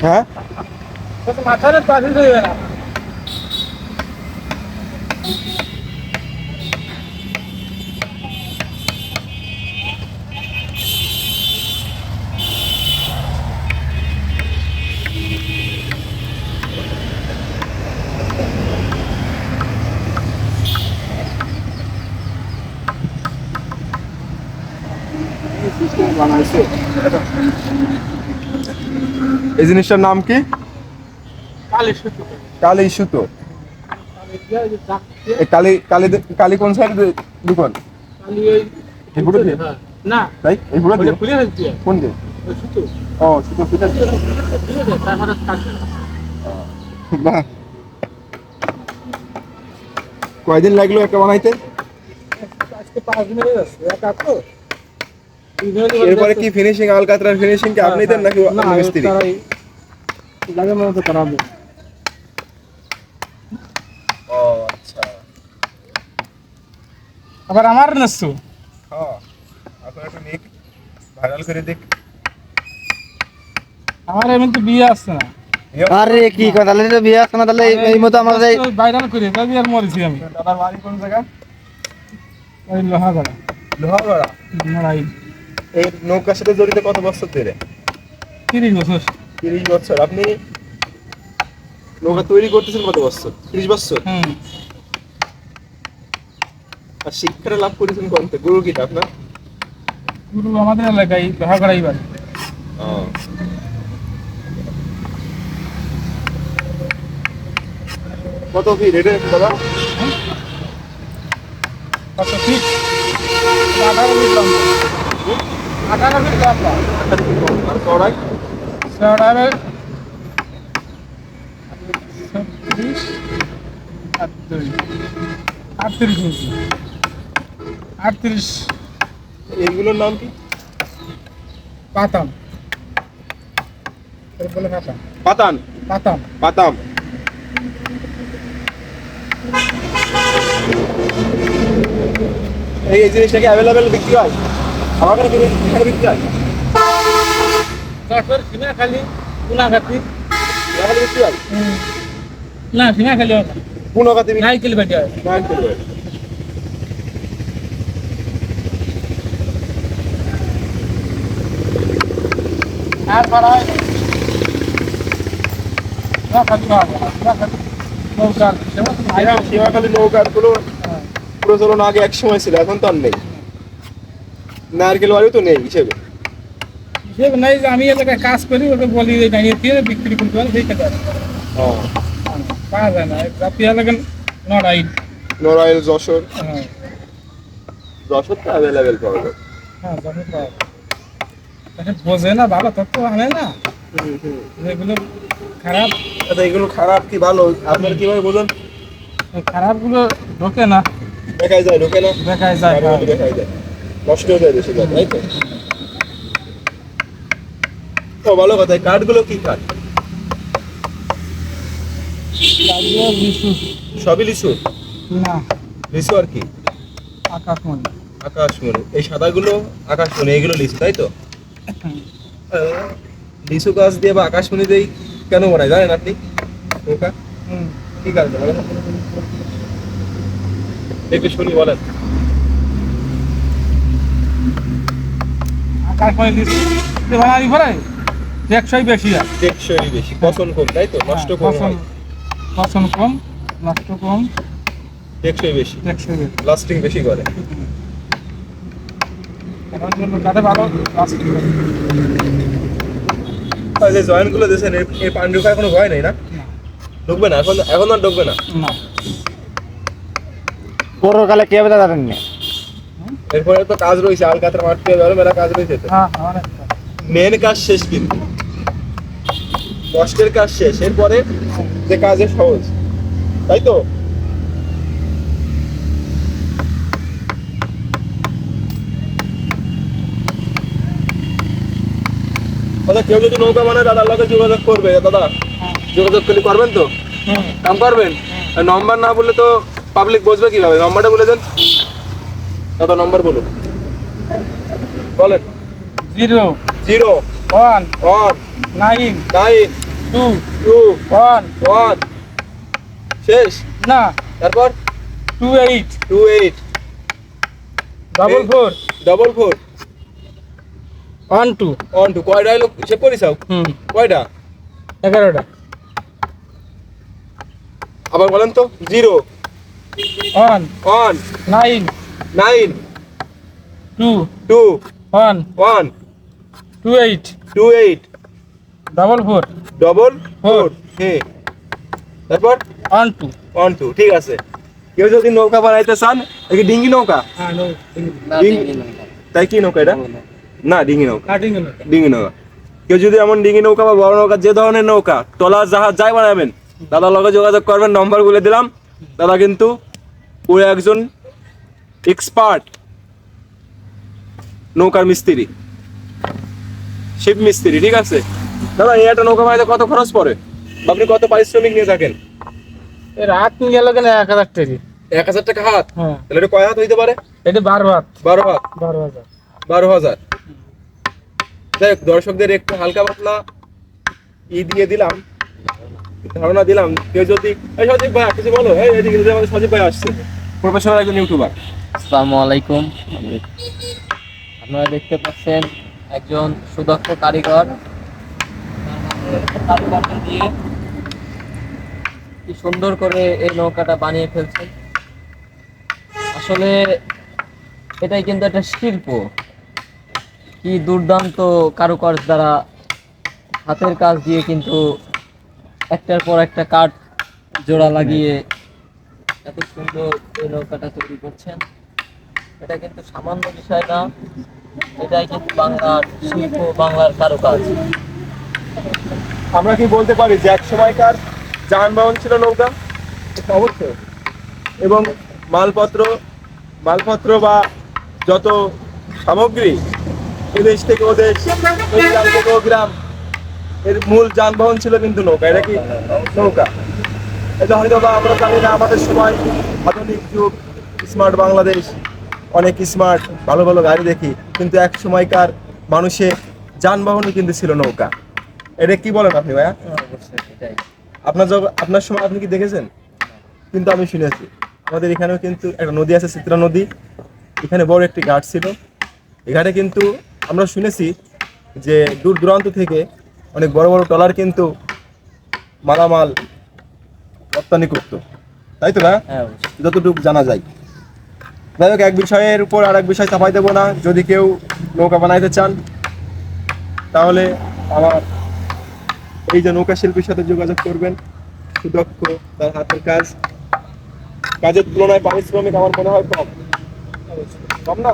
হ্যাঁ মাথার পাশে হইবে না এই জিনিসটার নাম কি? কালী সুতো। কালী কালী কালী কোন সাইডে দোকান? না তাই এই পুরো দিয়ে খুলে ফেলছি কোন দিয়ে? সুতো ও সুতো ফিটা দিয়ে। বাহ, কয়দিন লাগলো একটা বানাইতে? আজকে 5 দিন হয়ে যাচ্ছে একা তো। এরপরে কি ফিনিশিং, আলকাতরার ফিনিশিং কি আপনি দেন নাকি অন্য মিস্ত্রি? লাগে মনে তো করাবে। ও আচ্ছা, আবার আমার নসু হ্যাঁ এখন একটু নিক ভাইরাল করে দেখ। আমার এমন তো বিয়ে আসছে না। আরে কি কথা, তাহলে তো বিয়ে আসছে না, তাহলে এই মতো আমাদের ভাইরাল করে তবে আর মরেছি আমি। দাদার বাড়ি কোন জায়গা? ওই লোহাগড়া লোহাগড়া। লড়াই এই নৌকার সাথে জড়িত কত বছর ধরে? 30 বছর। 30 বছর। আপনি নৌকা তৈরি করতেছেন কত বছর? 30 বছর। আর শিক্ষাটা লাভ করেছেন কোন থেকে? গুরু কিটা আপনার? গুরু আমাদের এলাকায় লোহাগড়াই বাড়ি। কত ফিট এটা দাদা? কত ফিট? 18 ফিট লম্বা। 18 ফিট লম্বা। আর চড়াই? চড়াবে 38 ইঞ্চি। 38। এইগুলোর নাম কি? পাতাম। এর বলে পাতাম। পাতান। পাতাম। পাতাম। এই জিনিসটা কি অ্যাভেলেবেল বিক্রি হয়? আমার কাছে বিক্রি হয়? তারপর সিনাখালি পুনাখাতি এখানে বিক্রি হয়? না সিনাখালি হয় না। পুনকাতে নাইকেল বেটে হয়। নারকেল হয়। আর পারা হয় না খালি না খালি নৌকার সীমাখালী নৌকার গুলো প্রচলন আগে এক সময় ছিল, এখন তো আর নেই। নারকেল বাড়িও তো নেই হিসেবে। হিসেবে নাই যে আমি এলাকায় কাজ করি ওকে বলি যে নাই দিয়ে বিক্রি করতে পারে সেই টাকা পাওয়া যায় না। রাত্রি এলাকায় নড়াই নড়াইল, যশোর। যশোর তো অ্যাভেলেবেল পাওয়া যায়। হ্যাঁ জমি পাওয়া যায়। বোঝে না ভালো তথ্য আনে না যেগুলো খারাপ। আচ্ছা এগুলো খারাপ কি ভালো আপনারা কিভাবে বোঝেন? খারাপগুলো ঢোকে না, দেখাই যায়, ঢোকে না? দেখাই যায়। দেখাই যায়, নষ্ট হয়ে যায় বেশি, তাই তো? ও ভালো কথা। কাঠগুলো কি কাঠ? লিচু সবই লিচু? না লিচু আর কি? আকাশমণি। আকাশমণি। এই সাদাগুলো আকাশমণি, এগুলো লিচু, তাই তো? লিচু গাছ দিয়ে বা আকাশমণি দিয়ে কেন বানায় জানেন আপনি নৌকা? কি কারণে বলেন একটু শুনি, বলেন। আকাশমণি লিচু বানালি পরে টেকসই বেশি হয়। টেকসই বেশি, পচন কম, তাই তো? নষ্ট কম হয়। পচন কম, নষ্ট কম, টেকসই বেশি, টেকসই বেশি, লাস্টিং বেশি করে। এটার জন্য কাঠে ভালো লাস্টিং করে। আর যে জয়েন্ট গুলো দিয়েছেন এর পানি ঢোকার কোনো ভয় নেই না? ঢুকবে না এখন? এখন আর ঢুকবে না? না পরকালে কে বেতা জানেন না। এরপরে তো কাজ রয়েছে, আলকাতরা মারতে হবে, মেলা কাজ রয়েছে তো। হ্যাঁ অনেক মেন কাজ শেষ, কিন্তু কষ্টের কাজ শেষ, এরপরে যে কাজে সহজ, তাই তো? আচ্ছা কেউ যদি নৌকা বানায় দাদার লগে যোগাযোগ করবে, দাদা যোগাযোগ করবেন তো? কাম করবেন? নম্বর না বললে তো পাবলিক বুঝবে কিভাবে? নম্বরটা বলে দেন দাদা, নম্বর বলুন, বলেন। 0 0 1 1 9 9 2 2 1 1 শেষ। না তারপর 28 28 ডাবল 4 ডবল 4 1 2 1 2 কয়টা হলো হিসেব করিসাও? কয়টা? 11টা আবার বলেন তো। 0 1 1 9 9 2 2 1 1 28 28 ডাবল 4 ডবল 4 4 হ্যাঁ। তারপর 1 2 1 2 ঠিক আছে। কেউ যদি নৌকা বানাইতে চান, এটা কি ডিঙ্গি নৌকা? হ্যাঁ নো তাই কি নৌকা এটা? না ডিঙ্গি নৌকা। কাটিং হলো ডিঙ্গি নৌকা। কেউ যদি এমন ডিঙ্গি নৌকা বা বড় নৌকা, যে ধরনের নৌকা, ট্রলার, জাহাজ যাই বানাবেন, দাদার লগে যোগাযোগ করবেন, নম্বর বলে দিলাম। দাদা কিন্তু পুরো একজন এক্সপার্ট নৌকার মিস্ত্রি, শিপ মিস্ত্রি, ঠিক আছে। দাদা এই একটা নৌকা বানাইতে কত খরচ পড়ে? বা আপনি কত পারিশ্রমিক নিয়ে থাকেন? এর হাত নিয়ে গেল কেন 1000 টাকা 1000 টাকা হাত? হ্যাঁ তাহলে এটা কয় হাত হইতে পারে? এটা 12 হাত 12 হাত। 12,000 12,000। যাই হোক, দর্শকদের একটু হালকা পাতলা দিয়ে দিলাম, ধারণা দিলাম। কেউ যদি এই সজীব ভাই কিছু বলো, এই এদিকে যে আমাদের সজীব ভাই আসছে, প্রফেশনাল একজন ইউটিউবার। আসসালামু আলাইকুম। আপনারা দেখতে পাচ্ছেন একজন সুদক্ষ কারিগর কারিগরকে দিয়ে কি সুন্দর করে এই নৌকাটা বানিয়ে ফেলছেন। আসলে এটাই কিন্তু একটা শিল্প। কি দুর্দান্ত কারুকার্য দ্বারা হাতের কাজ দিয়ে কিন্তু একটার পর একটা কাঠ জোড়া লাগিয়ে এত সুন্দর এই নৌকাটা তৈরি করছেন। এটা কিন্তু সামান্য বিষয় না, এটাই কিন্তু বাংলার শিল্প, বাংলার কারুকাজ। আমরা কি বলতে পারি যে এক সময়কার যানবাহন ছিল নৌকা? অবশ্যই। এবং মালপত্র বা যত সামগ্রী এদেশ থেকে ওদেশ, ওই গ্রাম থেকে ও গ্রাম, এর মূল যানবাহন ছিল কিন্তু নৌকা। এটা কি নৌকা? এটা হয়তো বা আমরা জানি না, আমাদের সময় আধুনিক যুগ, স্মার্ট বাংলাদেশ, অনেক স্মার্ট ভালো ভালো গাড়ি দেখি, কিন্তু এক সময়কার মানুষের যানবাহনই কিন্তু ছিল নৌকা। এটা কি বলেন আপনি ভাইয়া? অবশ্যই এটাই। আপনার সময় আপনি কি দেখেছেন? কিন্তু আমি শুনেছি আমাদের এখানেও কিন্তু একটা নদী আছে, চিত্রা নদী। এখানে বড় একটি ঘাট ছিল। এই ঘাটে কিন্তু আমরা শুনেছি যে দূর দূরান্ত থেকে অনেক বড় বড় ট্রলার কিন্তু মালামাল রপ্তানি করতো, তাই তো না? হ্যাঁ অবশ্যই। যতটুকু জানা যায়। যাই হোক, এক বিষয়ের উপর আর এক বিষয় চাপাই দেবো না। যদি কেউ নৌকা বানাইতে চান, তাহলে আমার এই যে নৌকা শিল্পীর সাথে যোগাযোগ করবেন। সুদক্ষ, তার হাতের কাজের তুলনায় পারিশ্রমিক আমার মনে হয় কম। কম না?